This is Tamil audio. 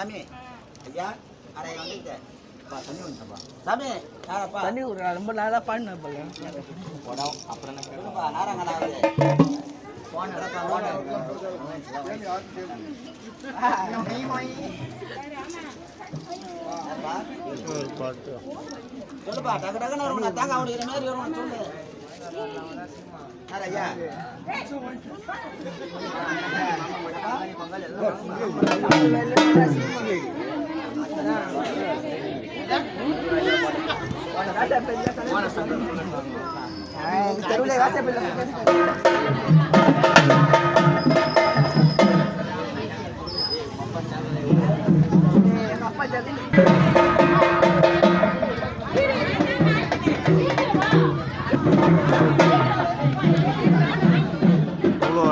சாமி ஐயா அரை வந்துட்டேன் தண்ணி வந்துட்டப்பா சாமி யாரப்பா தண்ணி ரொம்ப நாளாக பாடினேன் போடும் அப்புறம் என்ன கேட்கப்பா நாராங்கடாவது சொல்லுப்பா டக்கு டக்குன்னு வரும் நான் தேங்காய் உடைக்கிற மாதிரி வரும் சொல்லு ஐயா தெருவில் அப்பா ஜாதி அவ்வளோ